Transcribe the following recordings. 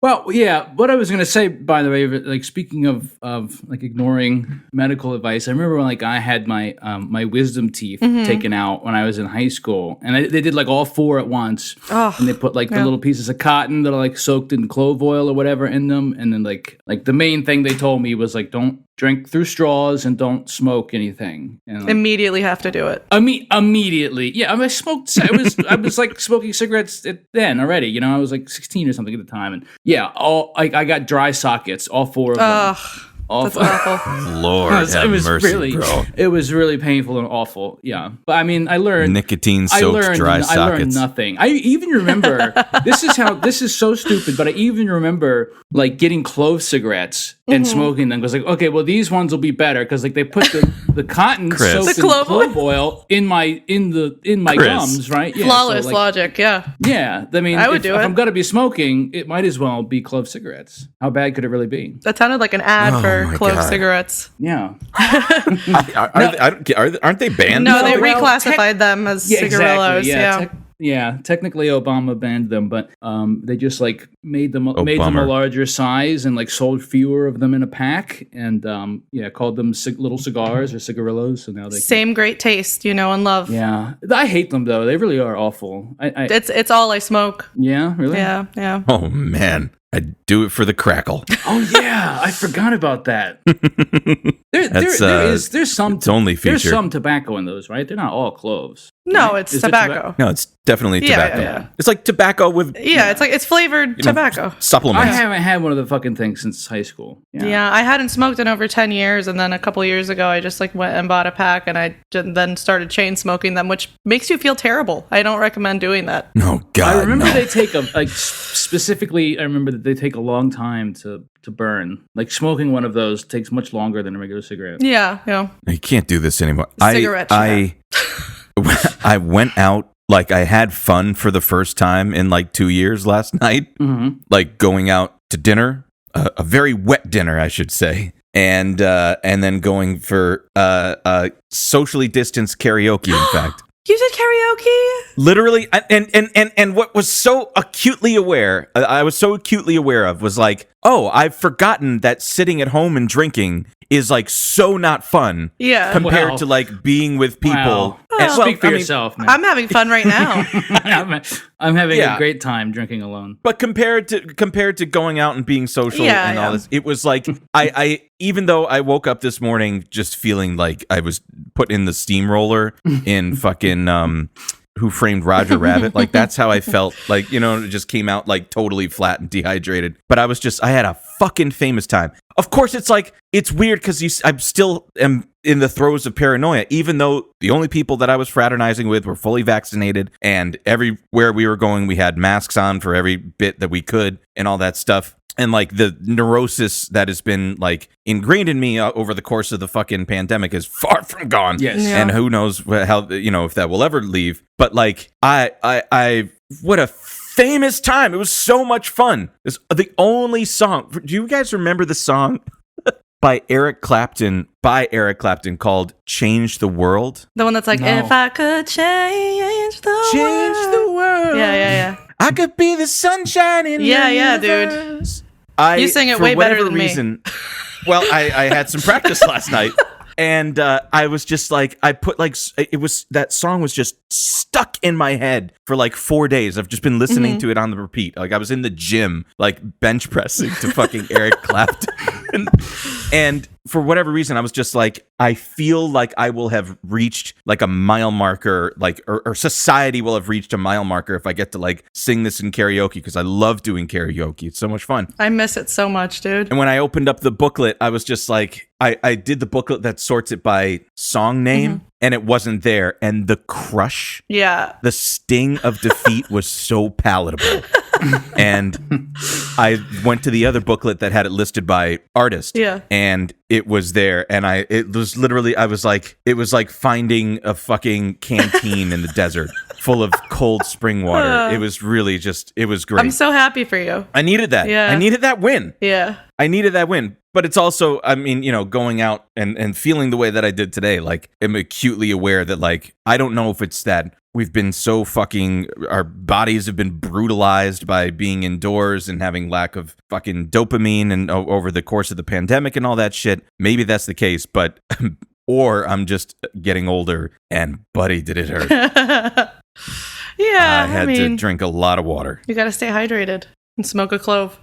Well, yeah. What I was going to say, by the way, like speaking of like ignoring medical advice, I remember when like I had my my wisdom teeth taken out when I was in high school, and they did like all four at once, and they put like the little pieces of cotton that are like soaked in clove oil or whatever in them, and then like the main thing they told me was like don't drink through straws and don't smoke anything. And, like, immediately have to do it. Immediately, yeah. I mean, I smoked. I was like smoking cigarettes then already. You know, I was like 16 or something at the time, and yeah, I got dry sockets, all four of them. That's awful. Lord have mercy, really, bro. It was really painful and awful. Yeah, but I mean, I learned nicotine-soaked dry sockets. I learned nothing. I even remember this is so stupid, but I even remember like getting clove cigarettes and smoking them. Because like, okay, well these ones will be better because like they put the cotton soaked in clove oil in my gums, right? Yeah, flawless so, like, logic. Yeah. Yeah, I mean, I would do it. If I'm gonna be smoking, it might as well be clove cigarettes. How bad could it really be? That sounded like an ad for clove cigarettes. Yeah. Aren't they banned? No, they reclassified them as cigarillos. Exactly. Yeah, technically Obama banned them, but they just like made them a larger size and like sold fewer of them in a pack, and called them little cigars or cigarillos. So now they same great taste, you know, and love. Yeah, I hate them though; they really are awful. It's all I smoke. Yeah, really. Yeah. Oh man. I do it for the crackle. Oh yeah, I forgot about that. There's some tobacco in those, right? They're not all cloves. No, right? it's tobacco. No, it's definitely tobacco. Yeah. It's like tobacco with it's flavored tobacco. Supplements. I haven't had one of the fucking things since high school. Yeah, I hadn't smoked in over 10 years, and then a couple years ago I just like went and bought a pack, and I then started chain smoking them, which makes you feel terrible. I don't recommend doing that. No, God. I remember they take specifically. I remember that they take a long time to burn. Like smoking one of those takes much longer than a regular cigarette. Yeah. You can't do this anymore. Cigarette. I went out, like I had fun for the first time in like 2 years last night, like going out to dinner, a very wet dinner, I should say, and then going for socially distanced karaoke. In fact, you did karaoke? Literally, and what was so acutely aware, I was so acutely aware of was like, oh, I've forgotten that sitting at home and drinking is like so not fun. Yeah. Compared to like being with people. Wow. Speak for yourself, man. I'm having fun right now. I'm having a great time drinking alone. But compared to going out and being social and all this, it was like I even though I woke up this morning just feeling like I was put in the steamroller in fucking Who Framed Roger Rabbit, like that's how I felt, like, you know, it just came out like totally flat and dehydrated. But I had a fucking famous time. Of course, it's like, it's weird because I still am in the throes of paranoia, even though the only people that I was fraternizing with were fully vaccinated, and everywhere we were going, we had masks on for every bit that we could and all that stuff. And like the neurosis that has been like ingrained in me over the course of the fucking pandemic is far from gone. Yes. Yeah. And who knows how, you know, if that will ever leave. But like, I what a famous time. It was so much fun. It's the only song. Do you guys remember the song by Eric Clapton called Change the World? The one that's like, if I could change the world. Yeah. I could be the sunshine in the universe. Dude. You sing it way better than me. Well, I had some practice last night. And I was just like, that song was just stuck in my head for like 4 days. I've just been listening to it on the repeat. Like I was in the gym, like bench pressing to fucking Eric Clapton. And for whatever reason, I was just like, I feel like I will have reached like a mile marker, like, or society will have reached a mile marker if I get to like sing this in karaoke, because I love doing karaoke. It's so much fun. I miss it so much, dude. And when I opened up the booklet, I was just like, I did the booklet that sorts it by song name, and it wasn't there. And the crush, the sting of defeat was so palatable. And I went to the other booklet that had it listed by artist, and it was there. And it was like finding a fucking canteen in the desert full of cold spring water. It was really it was great. I'm so happy for you. I needed that. Yeah. I needed that win. Yeah. I needed that win. But it's also, I mean, you know, going out and feeling the way that I did today, like, I'm acutely aware that, like, I don't know if it's that we've been so fucking, our bodies have been brutalized by being indoors and having lack of fucking dopamine and over the course of the pandemic and all that shit. Maybe that's the case, but or I'm just getting older and buddy, did it hurt. Yeah, I had to drink a lot of water. You gotta stay hydrated and smoke a clove.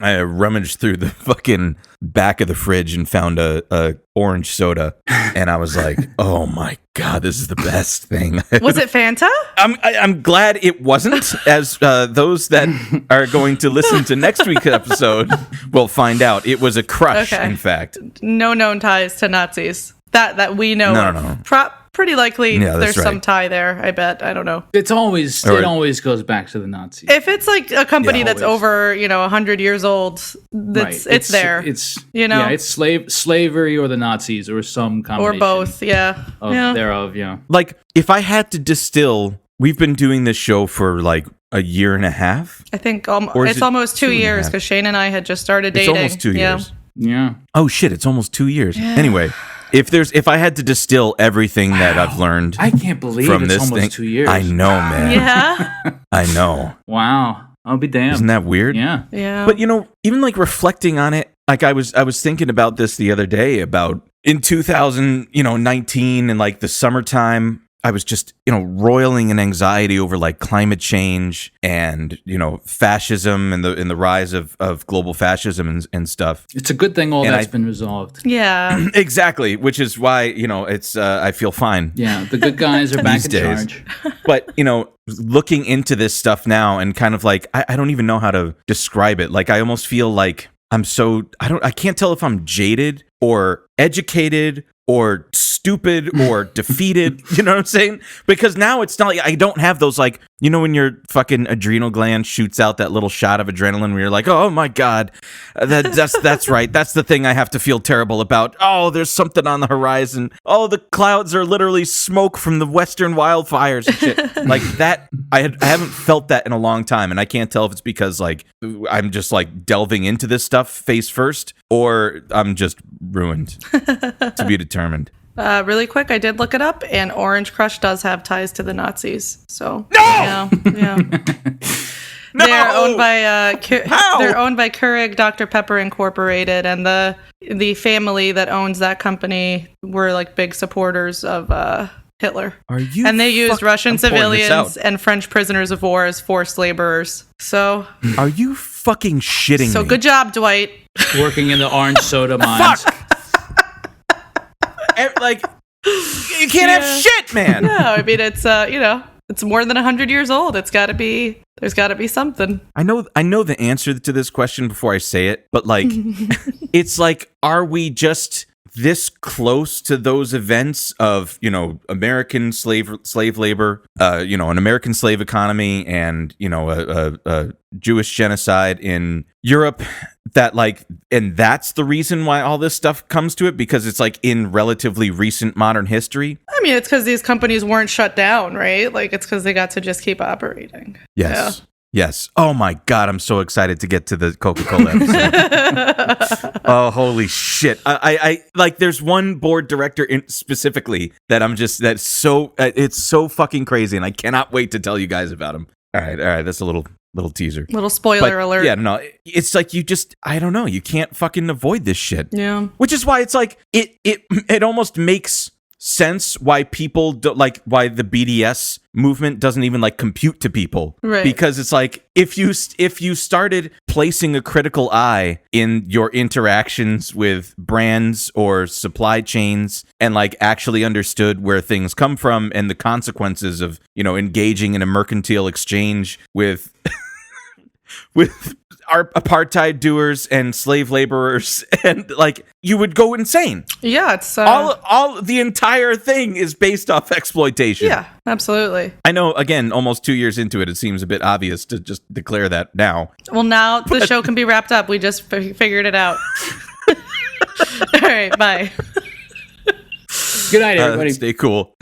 I rummaged through the fucking back of the fridge and found a orange soda, and I was like, oh my God, this is the best thing. Was it Fanta? I'm glad it wasn't, as those that are going to listen to next week's episode will find out. It was a Crush, in fact. No known ties to Nazis that we know of. No. Pretty likely there's right. some tie there, I bet. I don't know. It always goes back to the Nazis. If it's like a company that's over, 100 years old, it's there. It's it's slavery or the Nazis or some combination. Or both, thereof. Like, if I had to distill, we've been doing this show for like a year and a half. I think it's almost 2 years because Shane and I had just started dating. It's almost 2 years. Yeah. Oh shit, it's almost 2 years. Yeah. Anyway. If I had to distill everything that I've learned, I can't believe from it's this almost thing, 2 years. I know, man. Yeah, I know. Wow, I'll be damned. Isn't that weird? Yeah. But even like reflecting on it, like I was thinking about this the other day about in 2019 and like the summertime. I was just, roiling in anxiety over like climate change and, fascism and the rise of global fascism and stuff. It's a good thing that's been resolved. Yeah. Exactly, which is why, it's I feel fine. Yeah, the good guys are back in charge. But, looking into this stuff now and kind of like I don't even know how to describe it. Like I almost feel like I can't tell if I'm jaded or educated or stupid or defeated, you know what I'm saying? Because now it's not like I don't have those like, when your fucking adrenal gland shoots out that little shot of adrenaline where you're like, oh my God, that's right. That's the thing I have to feel terrible about. Oh, there's something on the horizon. Oh, the clouds are literally smoke from the western wildfires and shit. Like that, I haven't felt that in a long time. And I can't tell if it's because like I'm just like delving into this stuff face first or I'm just ruined. To be determined. Really quick, I did look it up, and Orange Crush does have ties to the Nazis. So no, yeah. No! They're owned by Keurig Dr. Pepper Incorporated, and the family that owns that company were like big supporters of Hitler. Are you? And they used Russian civilians and French prisoners of war as forced laborers. So are you fucking shitting me? So good job, Dwight. Working in the orange soda mines. Fuck. Like you can't have shit, man. No, I mean it's it's more than 100 years old. There's got to be something. I know the answer to this question before I say it, but like it's like, are we just this close to those events of American slave labor, an American slave economy, and a Jewish genocide in Europe? That like, and that's the reason why all this stuff comes to it, because it's like in relatively recent modern history. I mean, it's because these companies weren't shut down, right? Like it's because they got to just keep operating. Yes. Yeah. Yes. Oh my God, I'm so excited to get to the Coca-Cola episode. Oh, holy shit. I like there's one board director specifically that it's so fucking crazy, and I cannot wait to tell you guys about him. All right, that's a little teaser. Little spoiler alert. Yeah, no, it's like I don't know, you can't fucking avoid this shit. Yeah. Which is why it's like it almost makes sense why people why the BDS movement doesn't even like compute to people, right? Because it's like if you started placing a critical eye in your interactions with brands or supply chains and like actually understood where things come from and the consequences of engaging in a mercantile exchange with our apartheid doers and slave laborers, and like you would go insane. Yeah, it's all the entire thing is based off exploitation. Yeah, absolutely. I know, again, almost 2 years into it seems a bit obvious to just declare that now. Well, now the show can be wrapped up. We just figured it out. All right, bye. Good night, everybody. Stay cool.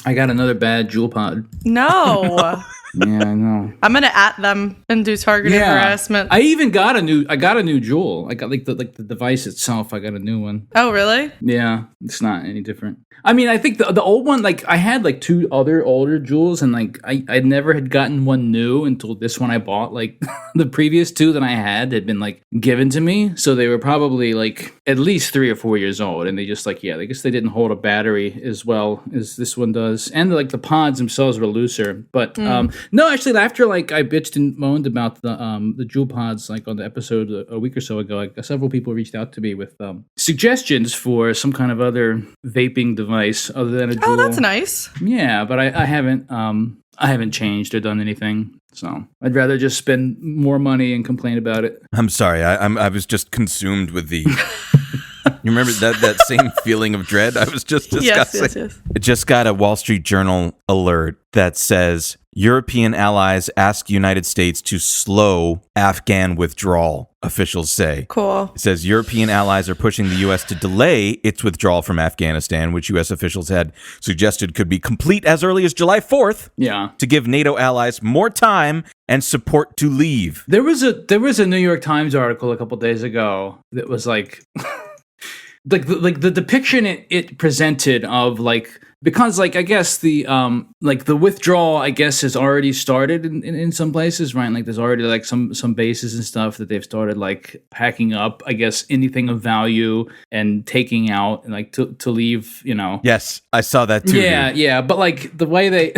I got another bad Juul pod. No. Yeah, I know. I'm gonna at them and do targeted harassment. I even got a new jewel. I got like the device itself. I got a new one. Oh, really? Yeah, it's not any different. I mean, I think the old one, like I had like 2 other older jewels, and like I never had gotten one new until this one I bought. Like the previous 2 that I had been like given to me, so they were probably like at least 3 or 4 years old, and they just like I guess they didn't hold a battery as well as this one does, and like the pods themselves were looser. But no, actually, after like I bitched and moaned about the jewel pods like on the episode a week or so ago, like several people reached out to me with suggestions for some kind of other vaping device other than a jewel. Oh, that's nice. Yeah, but I haven't changed or done anything. So I'd rather just spend more money and complain about it. I'm sorry. I was just consumed with the. You remember that same feeling of dread I was just discussing? Yes. It just got a Wall Street Journal alert that says European allies ask United States to slow Afghan withdrawal, officials say. Cool. It says European allies are pushing the U.S. to delay its withdrawal from Afghanistan, which U.S. officials had suggested could be complete as early as July 4th. Yeah. To give NATO allies more time and support to leave. There was a New York Times article a couple days ago that was like the depiction it presented of like, because like I guess the the withdrawal I guess has already started in some places, right? Like there's already like some bases and stuff that they've started like packing up, I guess, anything of value and taking out and like to leave, you know. Yes, I saw that too. Yeah, but like the way they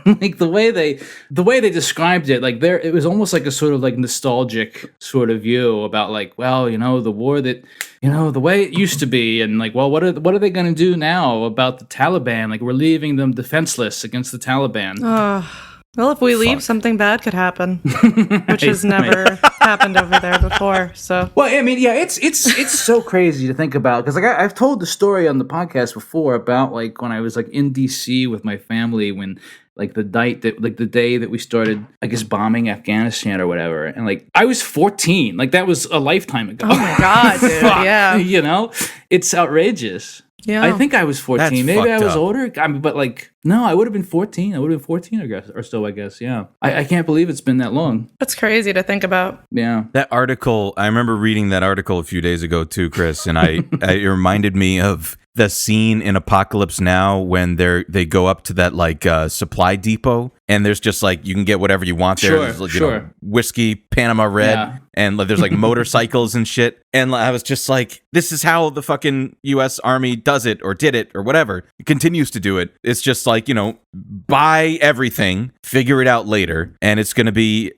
like the way they described it, like it was almost like a sort of like nostalgic sort of view about like, well, you know, the war that, you know, the way it used to be, and like, well, what are they going to do now about the Taliban? Like, we're leaving them defenseless against the Taliban. Well, if we leave, something bad could happen, which has never happened over there before. So, well, I mean, yeah, it's so crazy to think about, because like I've told the story on the podcast before about like when I was like in DC with my family when. Like the day that we started, I guess, bombing Afghanistan or whatever, and like I was 14, like that was a lifetime ago. Oh my god, dude! Yeah, you know, it's outrageous. Yeah, I think I was 14. That's Maybe I was up. older. I mean, but like, no, I would have been 14. I would have been 14 or so, I guess. Yeah, I can't believe it's been that long. That's crazy to think about. Yeah, that article. I remember reading that article a few days ago too, Chris, and it reminded me of the scene in Apocalypse Now when they go up to that like supply depot, and there's just like you can get whatever you want there. There's, like, you know, whiskey, Panama Red, and like, there's like motorcycles and shit. And I was just like, this is how the fucking U.S. Army does it, or did it, or whatever. It continues to do it. It's just like, you know, buy everything, figure it out later, and it's gonna be.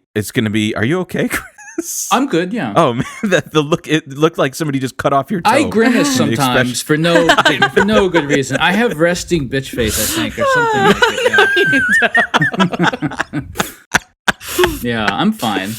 Are you okay, Chris? I'm good, yeah. Oh man, it looked like somebody just cut off your toe. I grimace sometimes for no good reason. I have resting bitch face, I think, or something like it. Yeah, I'm fine.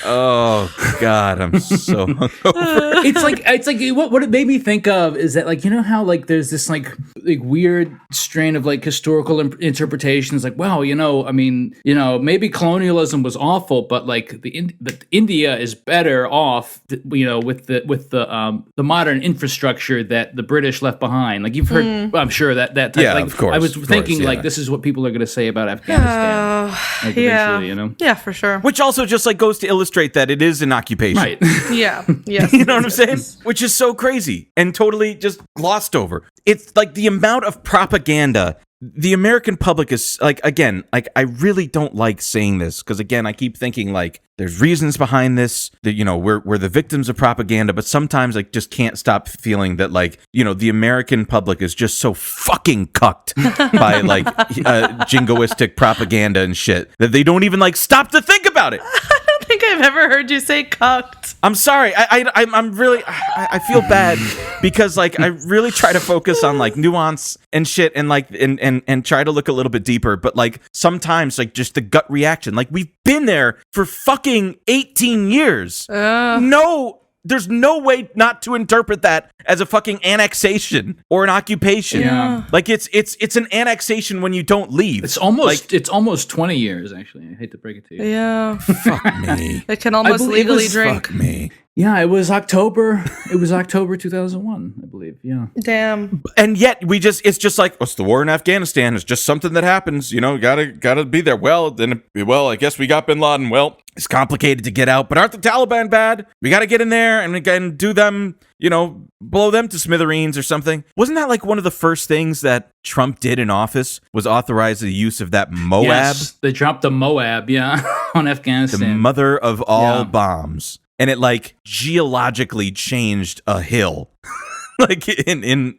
Oh God, I'm so hungover. It's like what it made me think of is that, like, you know how like there's this like weird strain of like historical interpretations, like, well, you know, I mean, you know, maybe colonialism was awful, but like India is better off, you know, with the modern infrastructure that the British left behind. Like you've heard, I'm sure that type. Yeah, like, of course. I was thinking like this is what people are going to say about Afghanistan. Like, eventually, you know? Yeah, for sure. Which also just like goes to illustrate that it is an occupation. Right. Yeah. Yes. You know what I'm saying? Which is so crazy and totally just glossed over. It's like the amount of propaganda. The American public is like, again, like I really don't like saying this because, again, I keep thinking like there's reasons behind this that, you know, we're the victims of propaganda, but sometimes I just can't stop feeling that, like, you know, the American public is just so fucking cucked by like jingoistic propaganda and shit that they don't even like stop to think about it. I don't think I've ever heard you say cucked. I'm sorry. I'm really, I feel bad because like I really try to focus on like nuance and shit and like and try to look a little bit deeper, but like sometimes like just the gut reaction, like we've been there for fucking 18 years. No, there's no way not to interpret that as a fucking annexation or an occupation. Yeah. Like it's an annexation when you don't leave. It's almost 20 years, actually. I hate to break it to you. Yeah. Fuck me. They can almost legally drink. Fuck me. Yeah, it was October. It was October 2001, I believe. Yeah. Damn. And yet it's just like, what's the war in Afghanistan? It's just something that happens. Gotta be there. Well, I guess we got bin Laden. Well, it's complicated to get out, but aren't the Taliban bad? We got to get in there and do them, blow them to smithereens or something. Wasn't that like one of the first things that Trump did in office, was authorize the use of that Moab? Yes, they dropped the Moab, on Afghanistan. The mother of all bombs. And it like geologically changed a hill. Like in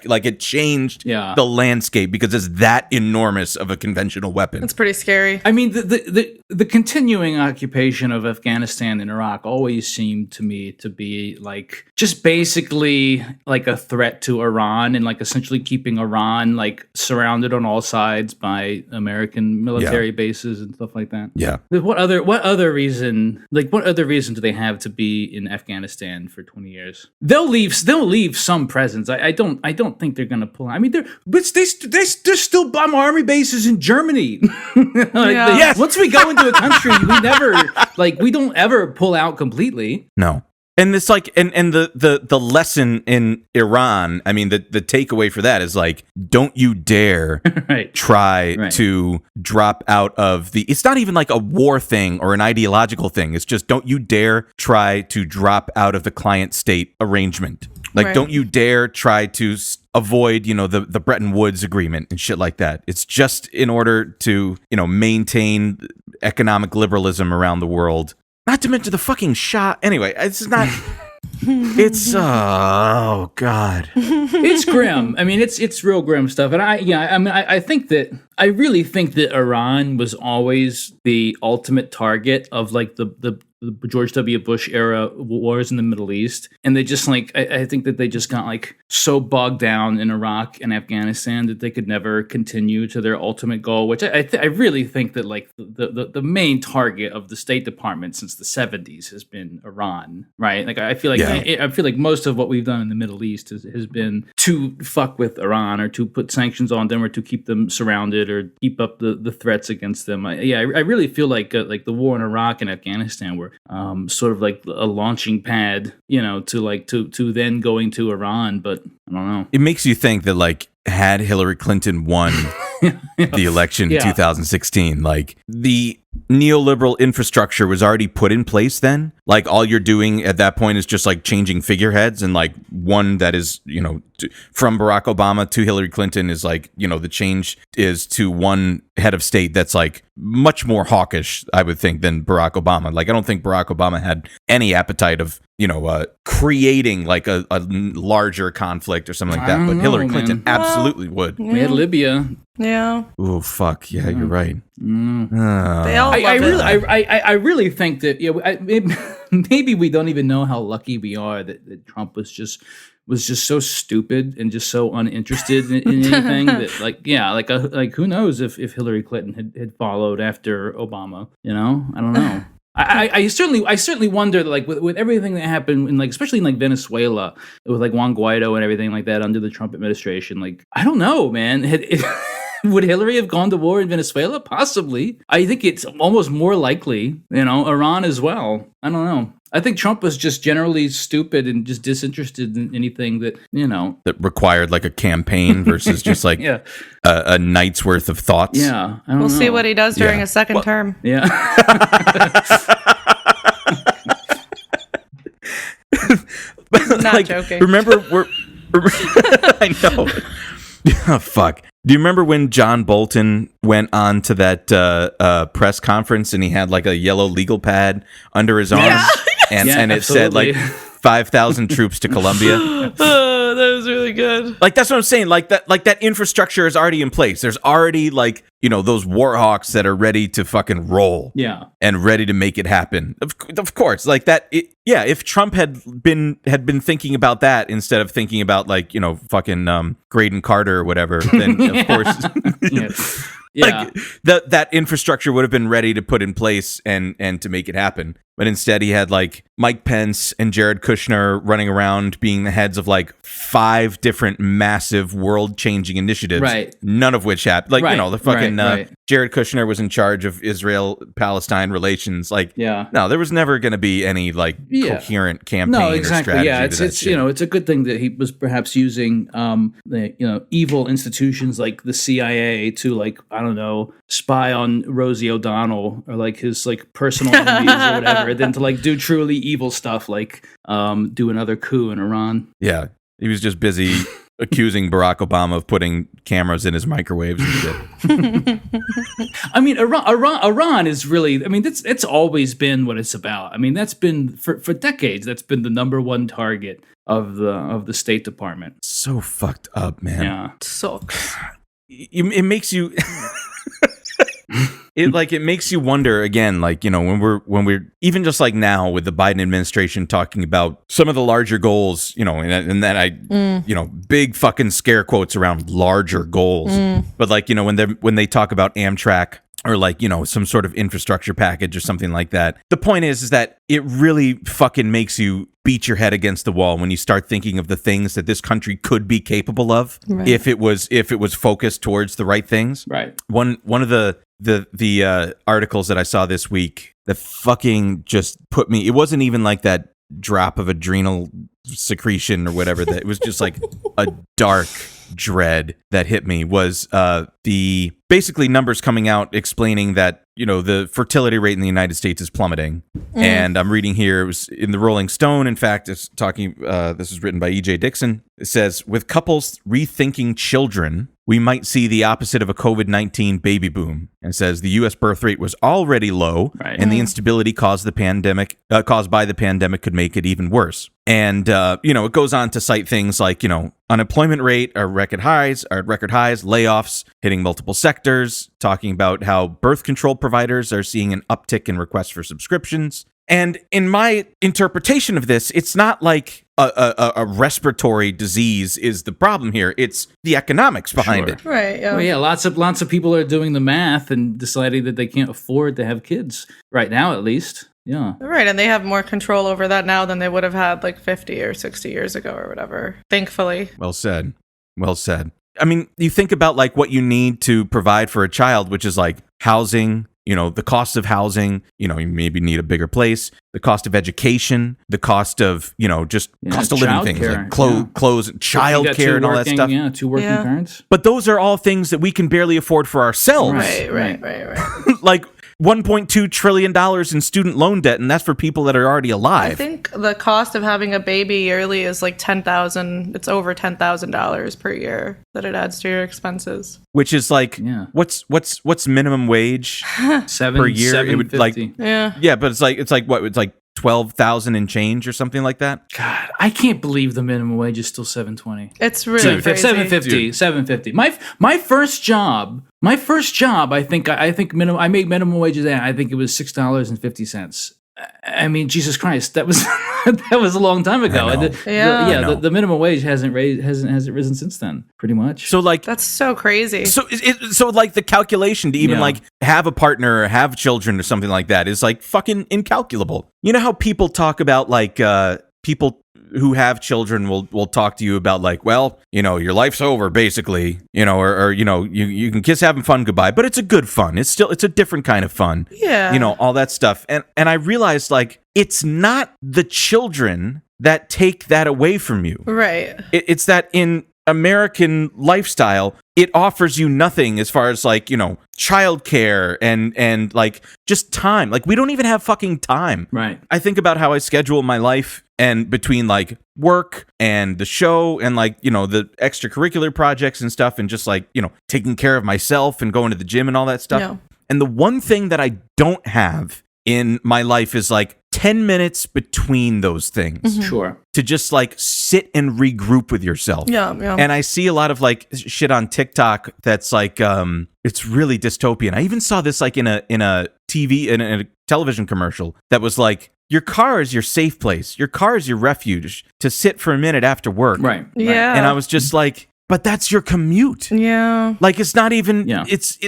like it changed the landscape because it's that enormous of a conventional weapon. It's pretty scary. I mean, the continuing occupation of Afghanistan and Iraq always seemed to me to be like just basically like a threat to Iran and like essentially keeping Iran like surrounded on all sides by American military bases and stuff like that. Yeah. What other reason do they have to be in Afghanistan for 20 years? They'll leave some presence. I don't think they're gonna pull. I mean, they still bomb army bases in Germany. Once we go into a country, we don't ever pull out completely. No. And this like and the lesson in Iran, I mean the takeaway for that is like, don't you dare try to drop out of it's not even like a war thing or an ideological thing. It's just, don't you dare try to drop out of the client state arrangement. Like, don't you dare try to avoid, the Bretton Woods agreement and shit like that. It's just in order to, maintain economic liberalism around the world. Not to mention the fucking shot. Anyway, it's not. It's oh god. It's grim. I mean, it's real grim stuff. And I really think that Iran was always the ultimate target of like the George W. Bush era wars in the Middle East. And they just like, I think that they just got like so bogged down in Iraq and Afghanistan that they could never continue to their ultimate goal, which I really think that like the main target of the State Department since the 70s has been Iran, right? Like I feel like most of what we've done in the Middle East has been to fuck with Iran or to put sanctions on them or to keep them surrounded or keep up the threats against them. I really feel like the war in Iraq and Afghanistan were sort of like a launching pad, to then going to Iran, but I don't know. It makes you think that like, had Hillary Clinton won the election in 2016, like the neoliberal infrastructure was already put in place then. Like all you're doing at that point is just like changing figureheads, and like one that is, from Barack Obama to Hillary Clinton is like, the change is to one head of state that's like much more hawkish, I would think, than Barack Obama. Like I don't think Barack Obama had any appetite of, creating like a larger conflict or something like that. But Hillary Clinton absolutely would. We had Libya. Yeah. Oh fuck! Yeah, you're right. They all I really think that maybe we don't even know how lucky we are that Trump was just so stupid and just so uninterested in anything that like who knows if Hillary Clinton had followed after Obama. I don't know. I certainly wonder that, like with everything that happened in like especially in like Venezuela with like Juan Guaido and everything like that under the Trump administration, like I don't know, man. Would Hillary have gone to war in Venezuela? Possibly. I think it's almost more likely, Iran as well. I don't know. I think Trump was just generally stupid and just disinterested in anything that, that required like a campaign versus just like a night's worth of thoughts. Yeah. We'll see what he does during a second term. Yeah. Not joking. Remember, I know. Oh, fuck. Do you remember when John Bolton went on to that press conference and he had like a yellow legal pad under his arm? Yeah. And it said like 5,000 troops to Colombia. Oh, that was really good. Like that's what I'm saying. Like that infrastructure is already in place. There's already like, those war hawks that are ready to fucking roll. Yeah. And ready to make it happen. Of course, like that. If Trump had been thinking about that instead of thinking about like, fucking Graydon Carter or whatever, then of course. Yeah. Like that infrastructure would have been ready to put in place and to make it happen. But instead he had like Mike Pence and Jared Kushner running around being the heads of like 5 different massive world changing initiatives. Right. None of which happened. Like, the fucking when Jared Kushner was in charge of Israel-Palestine relations. Like, no, there was never going to be any like coherent campaign or strategy. Yeah, it's it's a good thing that he was perhaps using evil institutions like the CIA to, like, I don't know, spy on Rosie O'Donnell or like his like personal enemies or whatever, than to like do truly evil stuff like do another coup in Iran. Yeah, he was just busy accusing Barack Obama of putting cameras in his microwaves and shit. I mean, Iran is really, I mean, it's always been what it's about. I mean, that's been for decades. That's been the number one target of the State Department. So fucked up, man. Yeah, sucks. It makes you. It makes you wonder again, like, you know, when we're even just like now with the Biden administration talking about some of the larger goals, you know, and that you know, big fucking scare quotes around larger goals, but like, you know, when they talk about Amtrak or like, you know, some sort of infrastructure package or something like that, the point is that it really fucking makes you beat your head against the wall when you start thinking of the things that this country could be capable of if it was focused towards the right things. Right. One of the articles that I saw this week that fucking just put me, it wasn't even like that drop of adrenal secretion or whatever, that it was just like a dark dread that hit me, was the basically numbers coming out explaining that, you know, the fertility rate in the United States is plummeting. And I'm reading here, it was in the Rolling Stone, in fact, it's talking, this is written by E.J. Dixon. It says, with couples rethinking children, we might see the opposite of a COVID-19 baby boom. And it says the U.S. birth rate was already low, and the instability caused by the pandemic could make it even worse. And, you know, it goes on to cite things like, you know, unemployment rate are at record highs, layoffs hitting multiple sectors, talking about how birth control providers are seeing an uptick in requests for subscriptions. And in my interpretation of this, it's not like a respiratory disease is the problem here. It's the economics behind it. Right. Yeah. Well, yeah. Lots of people are doing the math and deciding that they can't afford to have kids right now, at least. Yeah. Right. And they have more control over that now than they would have had like 50 or 60 years ago or whatever. Thankfully. Well said. Well said. I mean, you think about like what you need to provide for a child, which is like housing, you know, the cost of housing, you know, you maybe need a bigger place, the cost of education, the cost of, you know, just cost of living things like clothes, childcare and all that stuff. Yeah, 2 working parents. But those are all things that we can barely afford for ourselves. Right. Like $1.2 trillion in student loan debt, and that's for people that are already alive. I think the cost of having a baby yearly is like $10,000. It's over $10,000 per year that it adds to your expenses. Which is like, what's minimum wage per year? It would like, but it's like what? It's like 12,000 and change or something like that. God, I can't believe the minimum wage is still $7.20. It's really crazy. $7.50. My first job, I made minimum wages and I think it was $6.50. I mean, Jesus Christ, that was that was a long time ago. The minimum wage hasn't risen since then, pretty much. So like that's so crazy. So like the calculation to even like have a partner or have children or something like that is like fucking incalculable. You know how people talk about like people who have children will talk to you about like, well, you know, your life's over basically, you know, or you know, you can kiss having fun goodbye, but it's a good fun. It's a different kind of fun. Yeah. You know, all that stuff. And I realized like it's not the children that take that away from you. Right. It's that in American lifestyle, it offers you nothing as far as like, you know, childcare and like just time. Like we don't even have fucking time. Right. I think about how I schedule my life and between like work and the show and like, you know, the extracurricular projects and stuff and just like, you know, taking care of myself and going to the gym and all that stuff. No. And the one thing that I don't have in my life is like 10 minutes between those things. Mm-hmm. Sure. To just like sit and regroup with yourself. Yeah. And I see a lot of like shit on TikTok that's like it's really dystopian. I even saw this like in a television commercial that was like, your car is your safe place. Your car is your refuge to sit for a minute after work. Right. Yeah. And I was just like, but that's your commute. Yeah. Like it's not even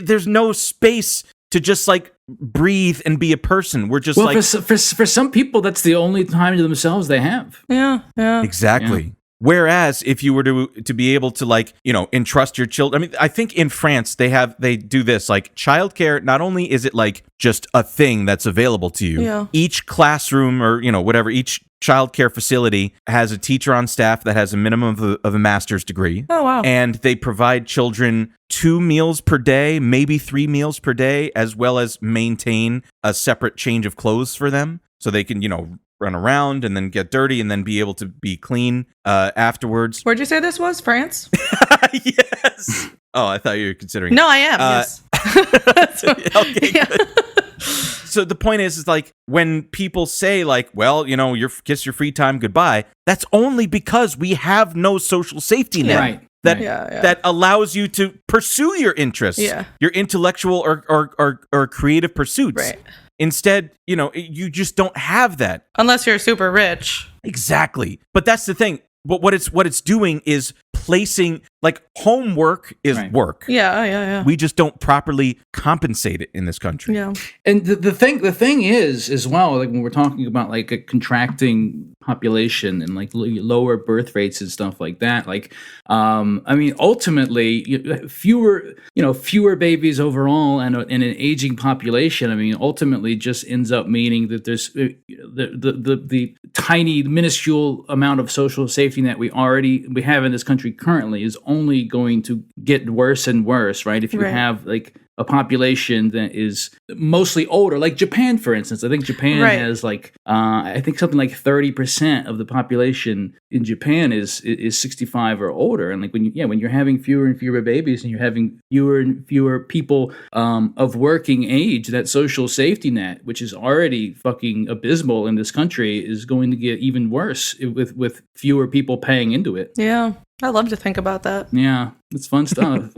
there's no space to just like breathe and be a person. We're just like for some people that's the only time to themselves they have. Yeah. Exactly. Whereas if you were to be able to, like, you know, entrust your children, I mean, I think in France they do this, like, childcare. Not only is it like just a thing that's available to you, each classroom or, you know, whatever, each childcare facility has a teacher on staff that has a minimum of a master's degree. Oh, wow. And they provide children 2 meals per day, maybe 3 meals per day, as well as maintain a separate change of clothes for them so they can, you know, run around and then get dirty and then be able to be clean afterwards. Where'd you say this was? France? Yes. Oh, I thought you were considering. No, I am. Yes. Okay, good. So the point is like, when people say, like, well, you know, kiss your free time goodbye, that's only because we have no social safety net. Right. That allows you to pursue your interests, your intellectual or creative pursuits. Right. Instead, you know, you just don't have that. Unless you're super rich. Exactly. But that's the thing. But what it's doing is placing, like, homework is work. Yeah. We just don't properly compensate it in this country. Yeah. And the thing is, as well, like, when we're talking about, like, a contracting population and, like, lower birth rates and stuff like that, like, I mean, ultimately, fewer babies overall and an aging population, I mean, ultimately just ends up meaning that there's the tiny, minuscule amount of social safety net we have in this country currently is only going to get worse and worse, right? If you have, like, a population that is mostly older, like Japan, for instance. I think Japan has, like, I think something like 30% of the population in Japan is 65 or older. And, like, when you're having fewer and fewer babies and you're having fewer and fewer people of working age, that social safety net, which is already fucking abysmal in this country, is going to get even worse with fewer people paying into it. Yeah. I love to think about that. Yeah, it's fun stuff.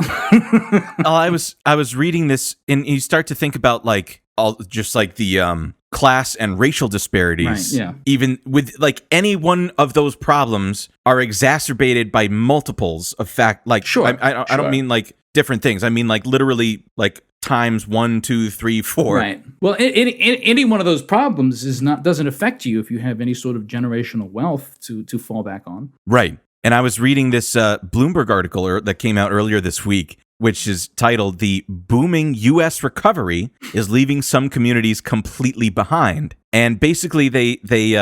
I was reading this, and you start to think about, like, all just like the class and racial disparities. Right, yeah. Even with, like, any one of those problems are exacerbated by multiples of fact. Like, sure, I don't mean, like, different things. I mean, like, literally, like, times 1, 2, 3, 4. Right. Well, any one of those problems doesn't affect you if you have any sort of generational wealth to fall back on. Right. And I was reading this Bloomberg article that came out earlier this week, which is titled "The Booming U.S. Recovery is Leaving Some Communities Completely Behind." And basically, it's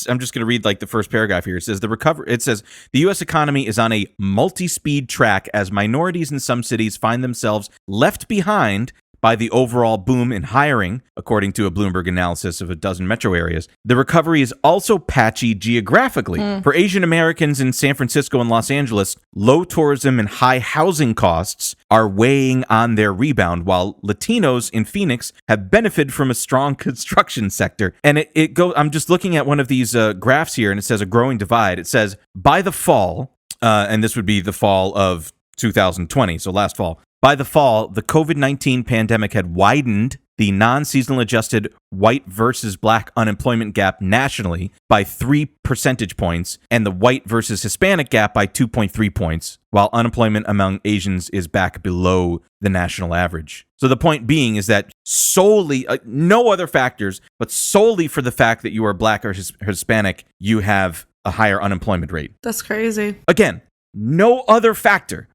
I'm just going to read, like, the first paragraph here. It says the U.S. economy is on a multi-speed track as minorities in some cities find themselves left behind by the overall boom in hiring, according to a Bloomberg analysis of a dozen metro areas. The recovery is also patchy geographically. For Asian Americans in San Francisco and Los Angeles, low tourism and high housing costs are weighing on their rebound, while Latinos in Phoenix have benefited from a strong construction sector. And it goes. I'm just looking at one of these graphs here, and it says a growing divide. It says by the fall, and this would be the fall of 2020, so last fall. By the fall, the COVID-19 pandemic had widened the non-seasonal adjusted white versus black unemployment gap nationally by 3 percentage points and the white versus Hispanic gap by 2.3 points, while unemployment among Asians is back below the national average. So the point being is that solely, no other factors, but solely for the fact that you are black or Hispanic, you have a higher unemployment rate. That's crazy. Again, no other factor,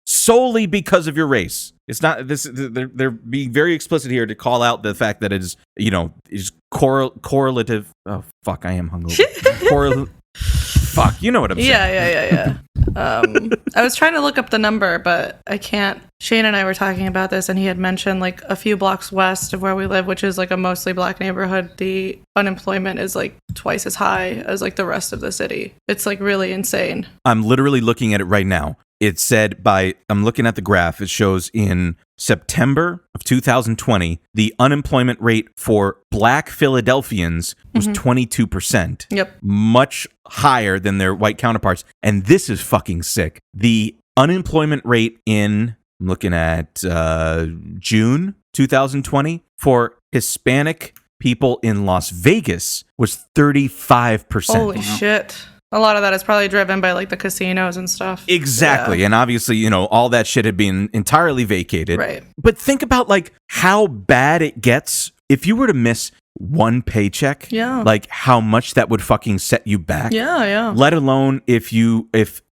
solely because of your race. It's not this. They're being very explicit here to call out the fact that it is, you know, is correlative. Oh fuck, I am hungover. Fuck, you know what I'm saying. Yeah. I was trying to look up the number, but I can't. Shane and I were talking about this, and he had mentioned, like, a few blocks west of where we live, which is, like, a mostly black neighborhood, the unemployment is, like, twice as high as, like, the rest of the city. It's, like, really insane. I'm literally looking at it right now. It said I'm looking at the graph. It shows in September of 2020, the unemployment rate for black Philadelphians was 22%. Yep. Much higher than their white counterparts. And this is fucking sick. The unemployment rate I'm looking at June 2020 for Hispanic people in Las Vegas was 35%. Holy shit. A lot of that is probably driven by, like, the casinos and stuff. Exactly. Yeah. And obviously, you know, all that shit had been entirely vacated. Right. But think about, like, how bad it gets if you were to miss one paycheck, Yeah. like how much that would fucking set you back. Yeah. Let alone if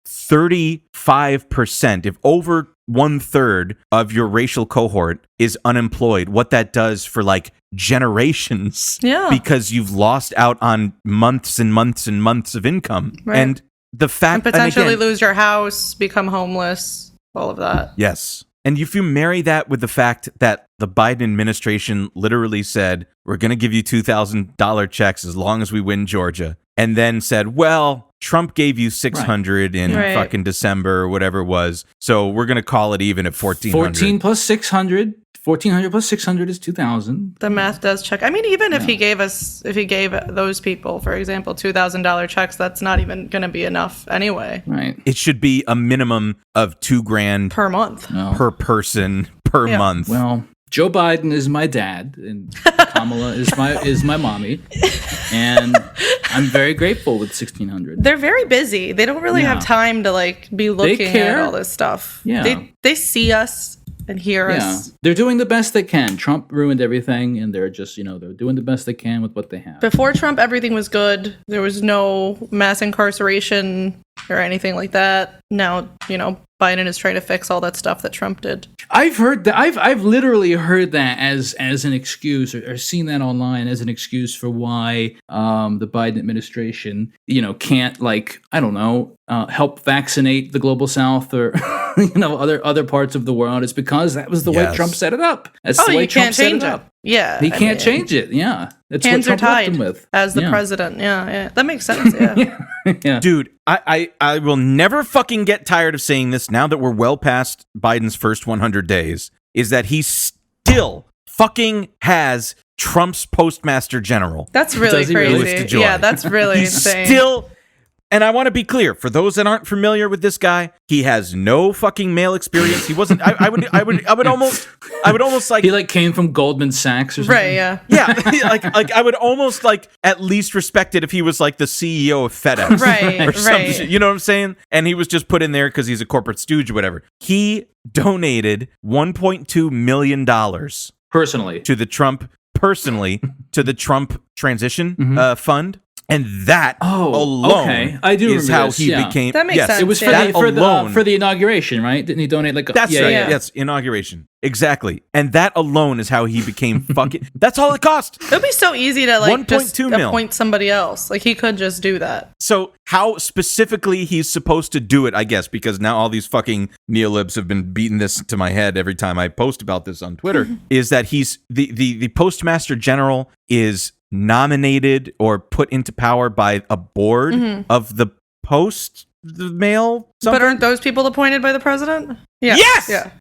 35%, if over 1/3 of your racial cohort is unemployed, what that does for like generations. Yeah. Because you've lost out on months and months and months of income. Right. And the fact and potentially lose your house, become homeless, all of that. Yes. And if you marry that with the fact that the Biden administration literally said, we're going to give you $2,000 checks as long as we win Georgia, and then said, well, Trump gave you $600 in fucking December or whatever it was, so we're going to call it even at $1,400. 14 plus 600. 1,400 plus 600 is 2,000. The math does check. I mean, even if he gave those people, for example, $2,000 checks, that's not even going to be enough anyway. Right. It should be a minimum of $2,000 per month, per person per month. Well, Joe Biden is my dad, and Kamala is my mommy, and I'm very grateful with 1,600. They're very busy. They don't really have time to like be looking at all this stuff. Yeah, they see us and hear us. They're doing the best they can. Trump ruined everything, and they're just, they're doing the best they can with what they have. Before Trump, everything was good. There was no mass incarceration or anything like that. Now, Biden is trying to fix all that stuff that Trump did. I've heard that. I've literally heard that as an excuse, or seen that online as an excuse for why the Biden administration, can't help vaccinate the global South or other parts of the world. It's because that was the way Trump set it up. That's the way Trump set it up. Yeah, he can't change it. Yeah, that's hands what Trump are tied left him with as the president. Yeah, that makes sense. Yeah, yeah. Dude, I will never fucking get tired of saying this now that we're well past Biden's first 100 days, is that he still fucking has Trump's postmaster general. That's really crazy. Yeah, that's really insane. Still. And I want to be clear, for those that aren't familiar with this guy, he has no fucking mail experience. He wasn't. I would almost like he came from Goldman Sachs or something. Right? Yeah. Yeah. like I would almost at least respect it if he was like the CEO of FedEx, right? Or some shit, you know what I'm saying? And he was just put in there because he's a corporate stooge or whatever. He donated $1.2 million personally to the Trump transition fund. And that alone is how he became. That makes sense. It was for the inauguration, right? Didn't he donate That's right. Yeah. Yes, inauguration. Exactly. And that alone is how he became fucking. That's all it cost. It would be so easy to just appoint somebody else. Like he could just do that. So how specifically he's supposed to do it, I guess, because now all these fucking neolibs have been beating this to my head every time I post about this on Twitter, is that he's the postmaster general is nominated or put into power by a board of the mail. But aren't those people appointed by the president? Yeah. Yes. Yeah.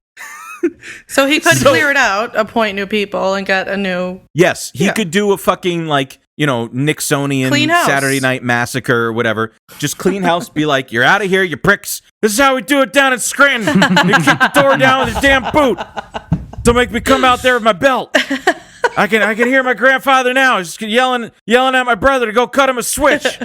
So he could clear it out, appoint new people, and get a new. Yes, he could do a fucking Nixonian Saturday Night Massacre or whatever. Just clean house. Be like, you're out of here, you pricks. This is how we do it down in Scranton. You kick the door down with your damn boot. Don't make me come out there with my belt. I can hear my grandfather now. He's just yelling at my brother to go cut him a switch.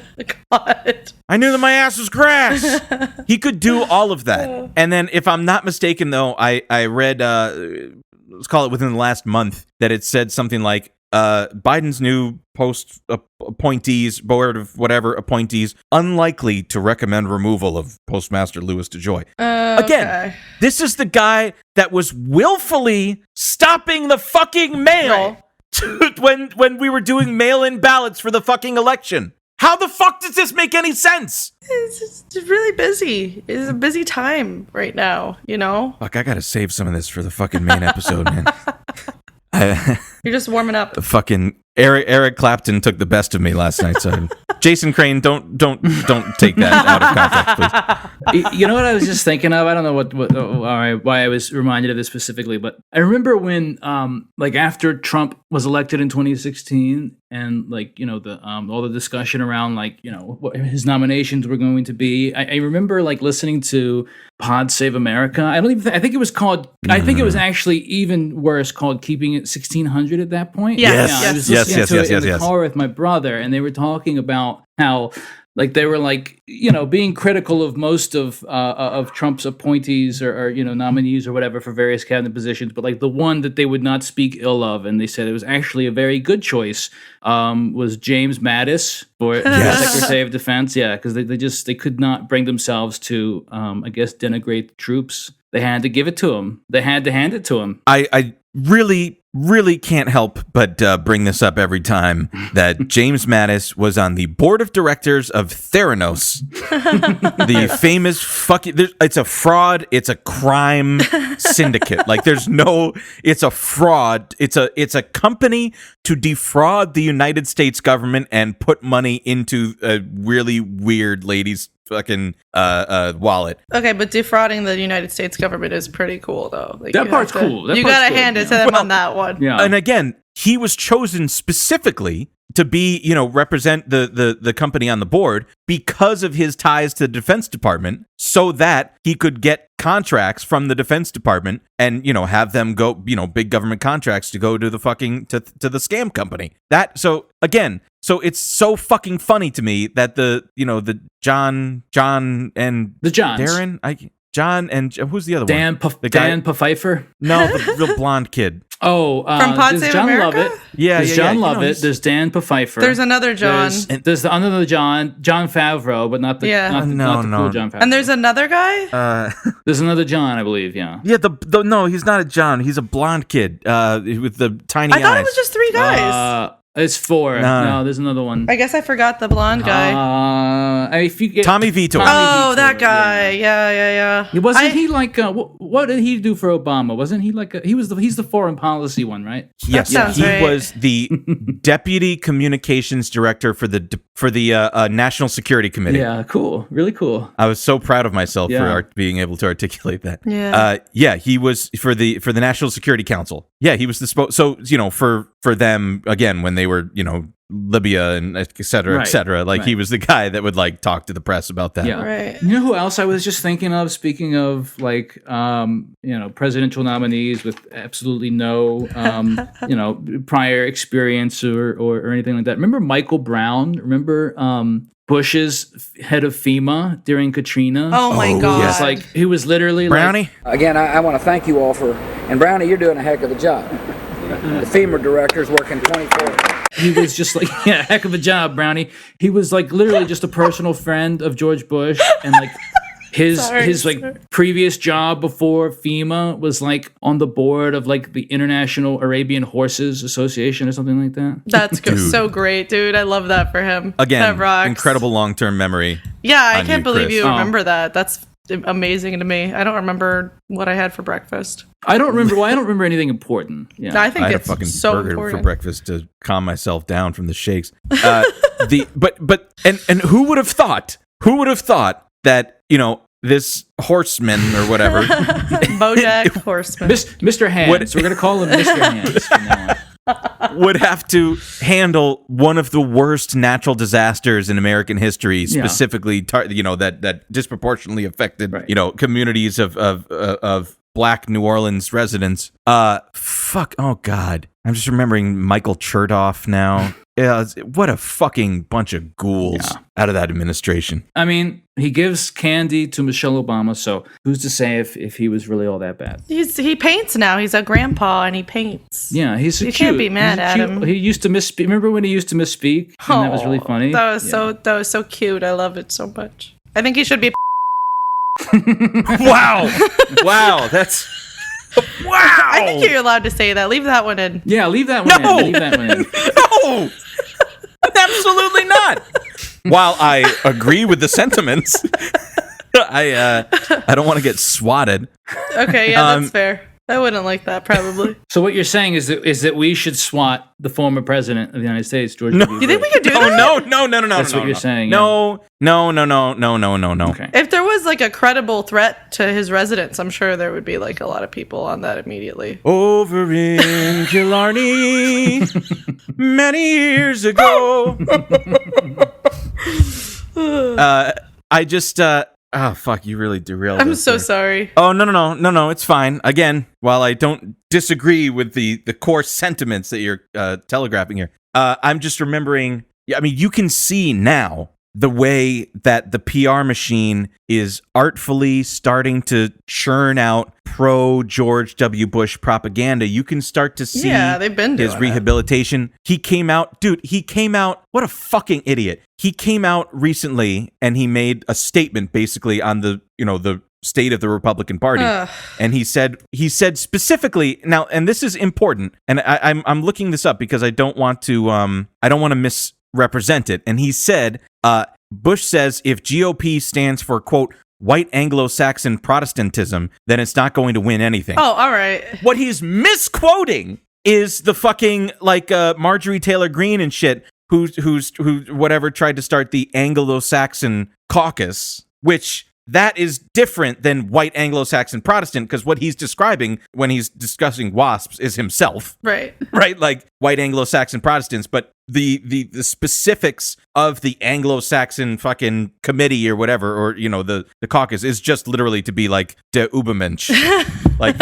God. I knew that my ass was grass. He could do all of that. And then, if I'm not mistaken, though, I read, let's call it within the last month, that it said something like Biden's new appointees, board of whatever appointees, unlikely to recommend removal of Postmaster Louis DeJoy. Again, this is the guy that was willfully stopping the fucking mail when we were doing mail-in ballots for the fucking election. How the fuck does this make any sense? It's just really busy. It's a busy time right now, Fuck, I gotta save some of this for the fucking main episode, man. You're just warming up. The fucking Eric Clapton took the best of me last night. So Jason Crane, don't take that out of context, please. You know what I was just thinking of? I don't know why I was reminded of this specifically, but I remember when after Trump was elected in 2016, and all the discussion around what his nominations were going to be. I remember listening to Pod Save America. I think it was called. I think it was actually even worse, called Keeping It 1600 at that point. Yes. I was listening to it in the car with my brother, and they were talking about how, like, they were like, being critical of most of Trump's appointees or nominees or whatever for various cabinet positions, but like the one that they would not speak ill of, and they said it was actually a very good choice, was James Mattis for Secretary of Defense. Yeah, because they could not bring themselves to, I guess, denigrate the troops. They had to give it to him. They had to hand it to him. I really can't help but bring this up every time that James Mattis was on the board of directors of Theranos, the famous it's a fraud, it's a crime syndicate. Like it's a fraud. It's a company to defraud the United States government and put money into a really weird lady's fucking wallet. Okay, but defrauding the United States government is pretty cool, though. Like, that part's cool. You gotta hand it to them on that one. Yeah. And again, he was chosen specifically to be, represent the company on the board because of his ties to the Defense Department, so that he could get contracts from the Defense Department and, have them go, big government contracts to go to the fucking to the scam company. So it's so fucking funny to me that the John and the Johns. Darren, John and who's the other Dan one? Dan Pfeiffer? No, the real blonde kid. Oh, from Pod Save John America? Lovett. There's John Lovett. There's Dan Pfeiffer. There's another John. There's the another John Favreau, but not the cool John Favreau. And there's another guy. There's another John, I believe. Yeah. Yeah. No, he's not a John. He's a blonde kid with the tiny eyes. I thought it was just 3 guys. It's 4. No, there's another one. I guess I forgot the blonde guy. If you get Tommy Vito. That guy. Yeah. Wasn't he like? What did he do for Obama? Wasn't he like? He's the foreign policy one, right? Yes, he was the deputy communications director for the National Security Committee. Yeah, cool, really cool. I was so proud of myself for being able to articulate that. Yeah. He was for the National Security Council. Yeah, he was the for them again when they were Libya and et cetera, et cetera. Like he was the guy that would like talk to the press about that. Yeah. Right. You know who else I was just thinking of? Speaking of like presidential nominees with absolutely no prior experience or anything like that. Remember Michael Brown? Remember Bush's head of FEMA during Katrina? Oh my God! Yes. Like he was literally Brownie. Again, I want to thank you all and Brownie, you're doing a heck of a job. The FEMA director's working 24. He was just like, heck of a job, Brownie. He was like literally just a personal friend of George Bush, and like his previous job before FEMA was like on the board of like the International Arabian Horses Association or something like that. That's so great, dude. I love that for him. Again, that rocks. Incredible long-term memory. Yeah, I can't believe Chris. you remember that. That's amazing to me. I don't remember what I had for breakfast. I don't remember anything important. Yeah, I think I had it's a fucking so burger important. for breakfast to calm myself down from the shakes. And who would have thought? Who would have thought that this horseman or whatever, Bojack Horseman, Mr. Hands. We're gonna call him Mr. Hands from now on. would have to handle one of the worst natural disasters in American history, specifically, that disproportionately affected, communities of Black New Orleans residents. Oh God, I'm just remembering Michael Chertoff now. Yeah, what a fucking bunch of ghouls out of that administration. I mean, he gives candy to Michelle Obama, so who's to say if he was really all that bad? He paints now. He's a grandpa and he paints. Yeah, he's so you cute. You can't be mad at him. He used to misspeak. Remember when he used to misspeak? And that was really funny. That was so cute. I love it so much. I think he should be. Wow, that's. Wow! I think you're allowed to say that. Leave that one in. Yeah, leave that one in. Leave that one in. No! Absolutely not! While I agree with the sentiments, I don't want to get swatted. Okay, yeah, that's fair. I wouldn't like that, probably. So what you're saying is that we should swat the former president of the United States, George W. Bush. You think we could do that? No. That's what you're saying. No. Okay. If there was like a credible threat to his residence, I'm sure there would be like a lot of people on that immediately. Over in Killarney, many years ago. I just oh fuck! You really derailed. I'm so sorry. Oh no! It's fine. Again, while I don't disagree with the core sentiments that you're telegraphing here, I'm just remembering. I mean, you can see now the way that the PR machine is artfully starting to churn out pro-George W. Bush propaganda. You can start to see they've been doing his rehabilitation. He came out, what a fucking idiot. He came out recently and he made a statement basically on the state of the Republican Party. And he said specifically, now, and this is important, and I'm looking this up because I don't want to misrepresent it. And he said, Bush says if GOP stands for, quote, white Anglo-Saxon Protestantism, then it's not going to win anything. Oh, all right. What he's misquoting is the fucking, Marjorie Taylor Greene and shit, who whatever tried to start the Anglo-Saxon caucus, which that is different than white Anglo-Saxon Protestant, because what he's describing when he's discussing WASPs is himself. Right. Right? Like white Anglo-Saxon Protestants, but the specifics of the Anglo-Saxon fucking committee or whatever, or, the caucus is just literally to be like der Übermensch. like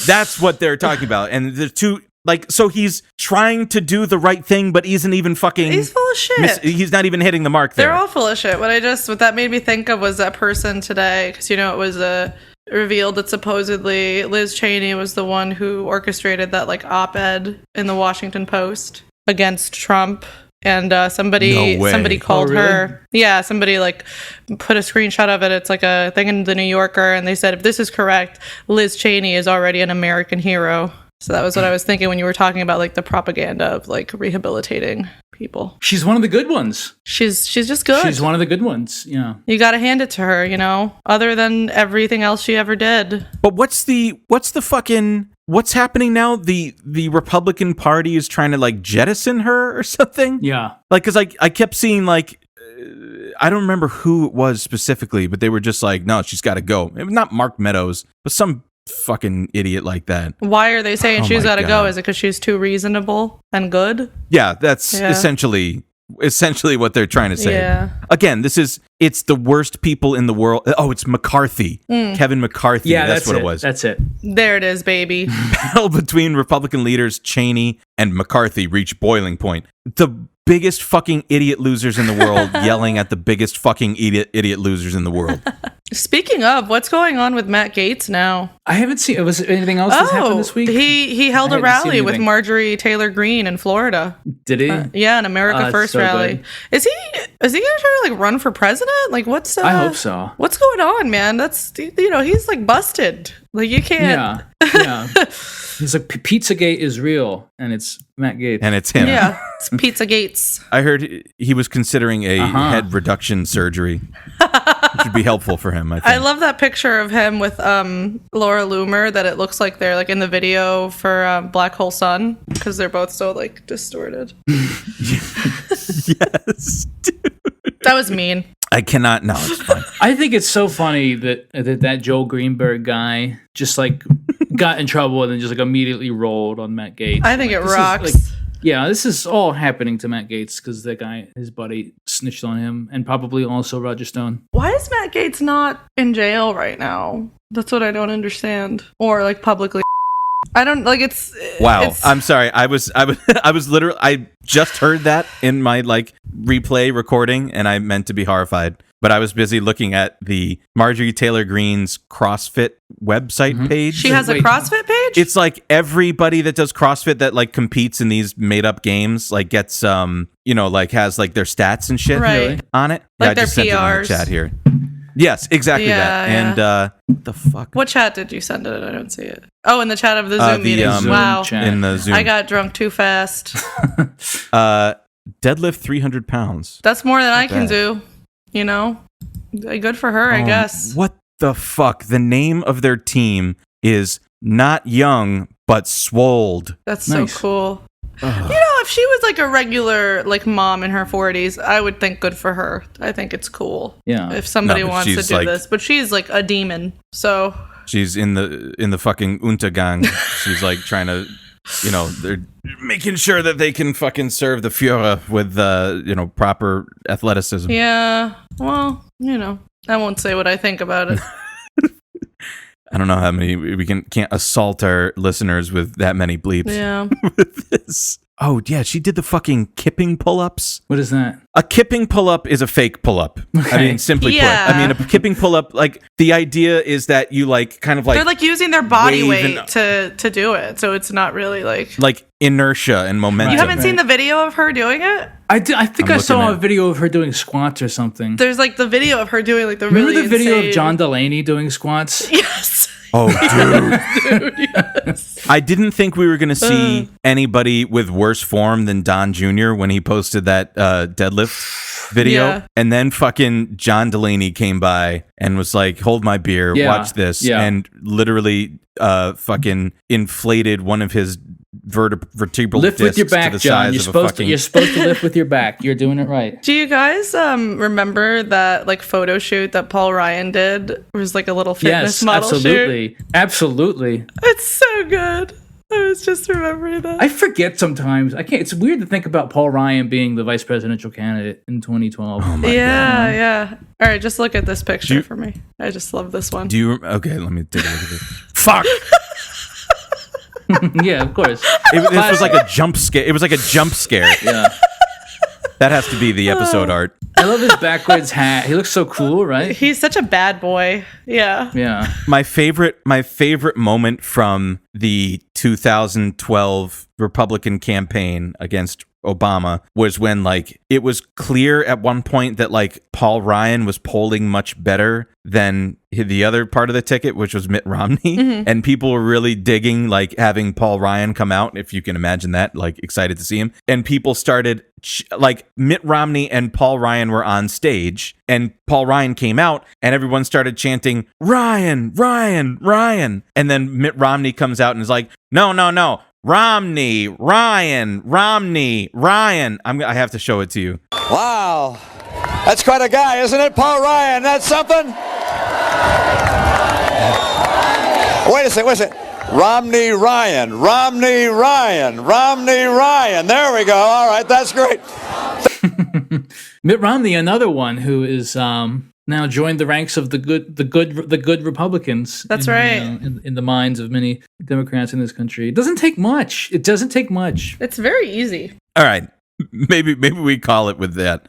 that's what they're talking about. And the two, so he's trying to do the right thing, but isn't even fucking... He's full of shit. He's not even hitting the mark there. They're all full of shit. What that made me think of was that person today, because, it was revealed that supposedly Liz Cheney was the one who orchestrated that, op-ed in the Washington Post against Trump. And somebody called her. Yeah, somebody put a screenshot of it. It's like a thing in the New Yorker, and they said, if this is correct, Liz Cheney is already an American hero. So that was what I was thinking when you were talking about the propaganda of rehabilitating people. She's one of the good ones. She's just good. She's one of the good ones. Yeah. You got to hand it to her, other than everything else she ever did. But what's happening now? The Republican Party is trying to jettison her or something? Yeah. Cuz I kept seeing I don't remember who it was specifically, but they were just no, she's got to go. Not Mark Meadows, but some fucking idiot like that. Why are they saying she's got to go? Is it because she's too reasonable and good? Yeah, that's essentially what they're trying to say. Yeah. Again, it's the worst people in the world. Oh, it's McCarthy. Kevin McCarthy. Yeah, that's what it was. That's it. There it is, baby. Battle between Republican leaders Cheney and McCarthy reached boiling point. The biggest fucking idiot losers in the world yelling at the biggest fucking idiot losers in the world. Speaking of, what's going on with Matt Gaetz now? I haven't seen. Was there anything else that's happened this week? He held a rally with Marjorie Taylor Greene in Florida. Did he? Yeah, an America First rally. Good. Is he gonna try to run for president? What's? I hope so. What's going on, man? That's he's busted. You can't. Yeah. He's Pizzagate is real, and it's Matt Gaetz. And it's him. Yeah, it's Pizza Gates. I heard he was considering a head reduction surgery, which would be helpful for him, I think. I love that picture of him with Laura Loomer, that it looks like they're in the video for Black Hole Sun, because they're both so distorted. Yes, dude. That was mean. I cannot. No, it's fine. I think it's so funny that Joel Greenberg guy just got in trouble and then just immediately rolled on Matt Gaetz. I think it rocks. This is all happening to Matt Gaetz because that guy, his buddy, snitched on him, and probably also Roger Stone. Why is Matt Gaetz not in jail right now? That's what I don't understand. Or publicly. I don't it's. Wow. It's, I'm sorry. I was literally. I just heard that in my replay recording, and I meant to be horrified, but I was busy looking at the Marjorie Taylor Greene's CrossFit website page. She has a CrossFit page? It's everybody that does CrossFit that competes in these made up games gets has their stats and shit on it. Their I just sent it in PRs. the chat here. Yes, exactly that. Yeah. And the fuck? What chat did you send it? I don't see it. Oh, in the chat of the Zoom meeting. Wow. Chat. In the Zoom. I got drunk too fast. Deadlift 300 pounds. That's more than I can do. Good for her, I guess. What the fuck? The name of their team is Not Young, but Swolled. That's so cool. If she was a regular mom in her 40s, I would think good for her. I think it's cool. Yeah. If somebody wants to do this, but she's a demon. So she's in the fucking Untergang. She's trying to, they're making sure that they can fucking serve the Führer with proper athleticism. Yeah. Well, I won't say what I think about it. I don't know how many can't assault our listeners with that many bleeps. Yeah. With this. Oh, yeah, she did the fucking kipping pull-ups. What is that? A kipping pull-up is a fake pull-up. Okay. I mean, simply put. I mean, a kipping pull-up, like, the idea is that you, like, kind of like... They're, like, using their body weight to do it, so it's not really, like... Like, inertia and momentum. You haven't seen the video of her doing it? I think I saw a video of her doing squats or something. There's, like, the video of her doing, like, the Remember really the video insane... of John Delaney doing squats? Yes. Oh, dude. Dude, yes. I didn't think we were going to see anybody with worse form than Don Jr. when he posted that deadlift video. Yeah. And then fucking John Delaney came by and was like, hold my beer, watch this. Yeah. And literally fucking inflated one of his vertebral Lift discs with your back, to the John. size You're of supposed a fucking... to. You're supposed to lift with your back. You're doing it right. Do you guys remember that like photo shoot that Paul Ryan did? It was like a little fitness model absolutely. shoot. Absolutely. It's so good. I was just remembering that. I forget sometimes. I can't. It's weird to think about Paul Ryan being the vice presidential candidate in 2012. Oh my God. Yeah. All right, just look at this picture for me. I just love this one. Okay, let me take a look at this. Fuck. Yeah, of course. This was like a jump scare. It was like a jump scare. Yeah. That has to be the episode art. I love his backwards hat. He looks so cool, right? He's such a bad boy. Yeah. Yeah. My favorite moment from the 2012 Republican campaign against Obama was when like it was clear at one point that like Paul Ryan was polling much better than the other part of the ticket, which was Mitt Romney, and people were really digging like having Paul Ryan come out, if you can imagine that, like excited to see him. And people started like Mitt Romney and Paul Ryan were on stage, and Paul Ryan came out, and everyone started chanting Ryan, Ryan, Ryan, and then Mitt Romney comes out and is like, no, Romney, Ryan, Romney, Ryan. I have to show it to you. Wow. That's quite a guy, isn't it, Paul Ryan? That's something? Wait a second. Romney, Ryan, Romney, Ryan, Romney, Ryan. There we go. All right, that's great. Mitt Romney, another one who is now joined the ranks of the good Republicans. That's right. In the minds of many Democrats in this country. It doesn't take much. It's very easy. All right. Maybe we call it with that.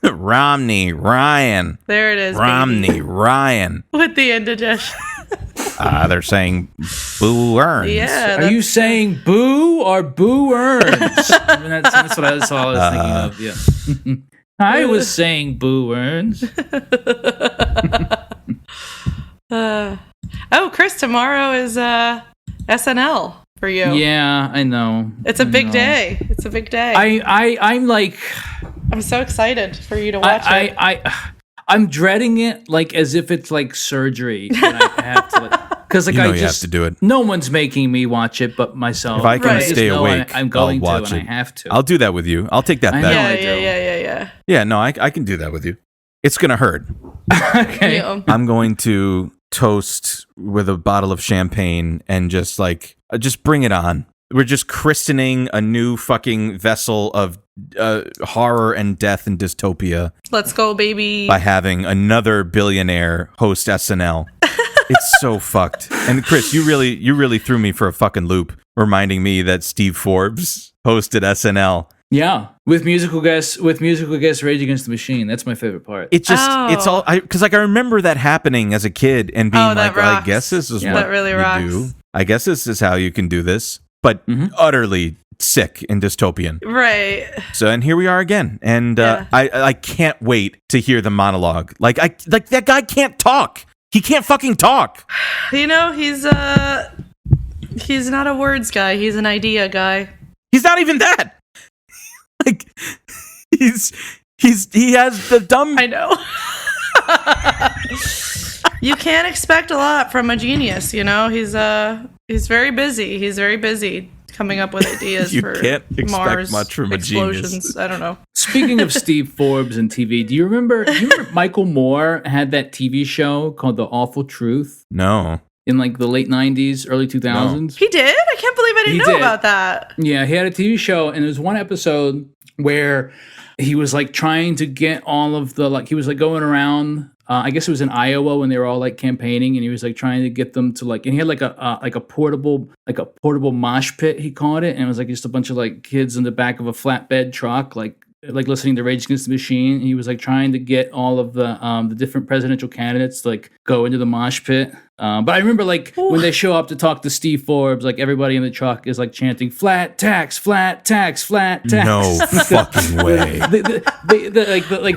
Romney, Ryan. There it is. Romney, baby. Ryan. With the indigestion. They're saying Boo Earns. Yeah. Are you saying boo or boo earns? I mean, that's what I was thinking of. Yeah. I was saying boo earns. Chris, tomorrow is SNL for you. Yeah, I know. It's a big day. It's a big day. I'm like, I'm so excited for you to watch it. I'm dreading it like as if it's like surgery. I have to, because like you have to do it. No one's making me watch it but myself. If I can Right. stay awake, I'm going I'll watch to, it. and I have to. I'll do that with you. I'll take that I bet. know. I do. Yeah. Yeah, no, I can do that with you. It's gonna hurt. Okay. Yeah. I'm going to toast with a bottle of champagne and just bring it on. We're just christening a new fucking vessel of horror and death and dystopia. Let's go, baby. By having another billionaire host SNL. It's so fucked. And Chris, you really threw me for a fucking loop, reminding me that Steve Forbes hosted SNL. Yeah, with musical guests Rage Against the Machine. That's my favorite part. It's all because like I remember that happening as a kid and being like, rocks. I guess this is Yeah. what That really you rocks. do. I guess this is how you can do this, but utterly sick and dystopian. Right. So, and here we are again, and Yeah. I can't wait to hear the monologue. Like that guy can't talk. He can't fucking talk. You know, he's not a words guy. He's an idea guy. He's not even that. Like he has the dumb. I know. You can't expect a lot from a genius, you know? He's very busy. He's very busy coming up with ideas You for can't expect Mars much from a explosions. genius. I don't know. Speaking of Steve Forbes and TV, do you remember Michael Moore had that TV show called The Awful Truth No. in like the late 90s, early 2000s? He did? I can't believe I didn't He know did. about that. Yeah, he had a TV show, and there was one episode where he was like trying to get all of the, like, he was like going around I guess it was in Iowa when they were all like campaigning, and he was like trying to get them to like, and he had like a portable mosh pit, he called it, and it was like just a bunch of like kids in the back of a flatbed truck, like listening to Rage Against the Machine. And he was like trying to get all of the different presidential candidates to like go into the mosh pit. But I remember like when they show up to talk to Steve Forbes, like everybody in the truck is like chanting flat tax, flat tax, flat tax. No fucking way. The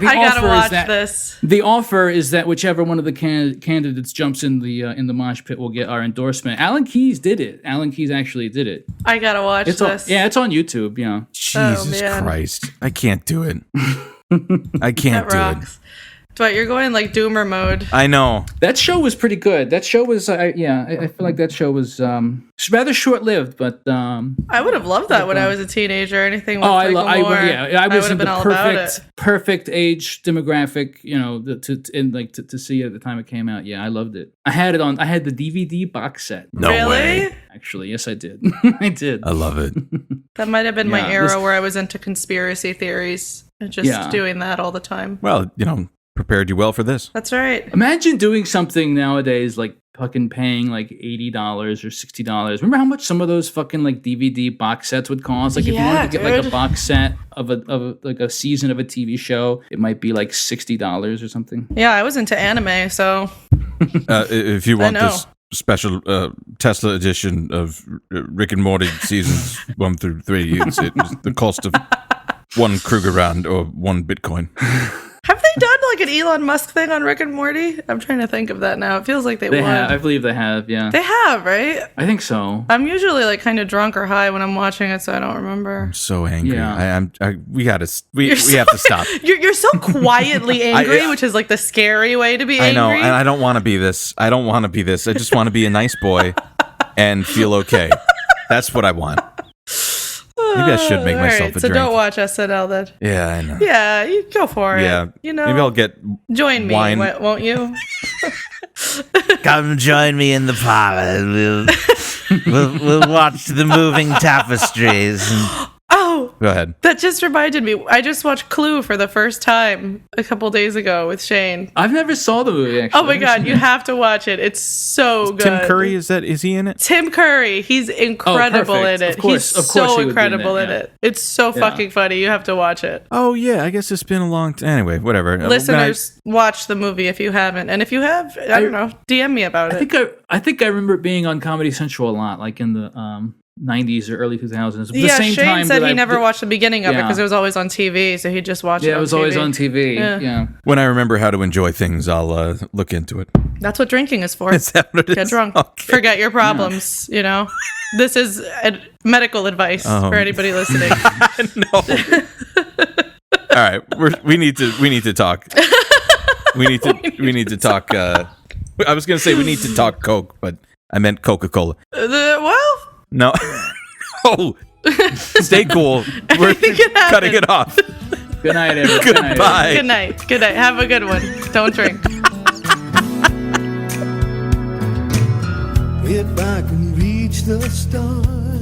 I gotta offer watch is that this. the offer is that whichever one of the candidates jumps in the mosh pit will get our endorsement. Alan Keyes did it. Alan Keyes actually did it. I gotta watch this. It's on YouTube. You know. Jesus Christ, I can't do it. I can't do it. Dwight, you're going like doomer mode. I know. That show was pretty good. That show was, I feel like that show was rather short-lived, but I would have loved that when I was a teenager or anything. With I was in been all about it. the perfect age demographic, you know, to see it at the time it came out. Yeah, I loved it. I had the DVD box set. No really? way. Actually, yes, I did. I did. I love it. That might have been my era where I was into conspiracy theories and just doing that all the time. Well, you know, prepared you well for this. That's right. Imagine doing something nowadays like fucking paying like $80 or $60. Remember how much some of those fucking like DVD box sets would cost? Like if you wanted to get like a box set of like a season of a TV show, it might be like $60 or something. Yeah, I was into anime, so if you want this special Tesla edition of Rick and Morty seasons 1 through 3, it's the cost of 1 Krugerrand or 1 Bitcoin. Have they done like an Elon Musk thing on Rick and Morty? I'm trying to think of that now. It feels like they would. Have. I believe they have, yeah. They have, right? I think so. I'm usually like kind of drunk or high when I'm watching it, so I don't remember. I'm so angry. Yeah. We have to stop. You're so quietly angry, which is like the scary way to be angry. I know, and I don't want to be this. I just want to be a nice boy and feel okay. That's what I want. Maybe I should make myself a drink. So don't watch SNL then. Yeah, I know. Yeah, you go for it. Yeah, you know. Maybe I'll get join me, wine. Won't you? Come join me in the parlor. We'll watch the moving tapestries. Oh, go ahead. That just reminded me. I just watched Clue for the first time a couple days ago with Shane. I've never saw the movie, actually. Oh my god, you have to watch it. It's so good. Tim Curry, is he in it? Tim Curry, he's incredible in it. He's so incredible in it. It's so fucking funny. You have to watch it. Oh yeah, I guess it's been a long time. Anyway, whatever. Listeners, watch the movie if you haven't, and if you have, I don't know, DM me about it. I think I remember it being on Comedy Central a lot, like in the 90s or early 2000s. Shane said he never watched the beginning of it because it was always on TV, so he just watched it on TV. Yeah, it was always on TV. Yeah. When I remember how to enjoy things, I'll look into it. That's what drinking is for. Is that what it Get is? drunk. Okay. Forget your problems, you know? This is medical advice for anybody listening. No. All right, we need to talk. We need to talk. I was going to say we need to talk Coke, but I meant Coca-Cola. Well... No. Oh, stay cool. We're cutting it off. Good night, everyone. Goodbye. Good night. Good night. Have a good one. Don't drink. If I can reach the stars.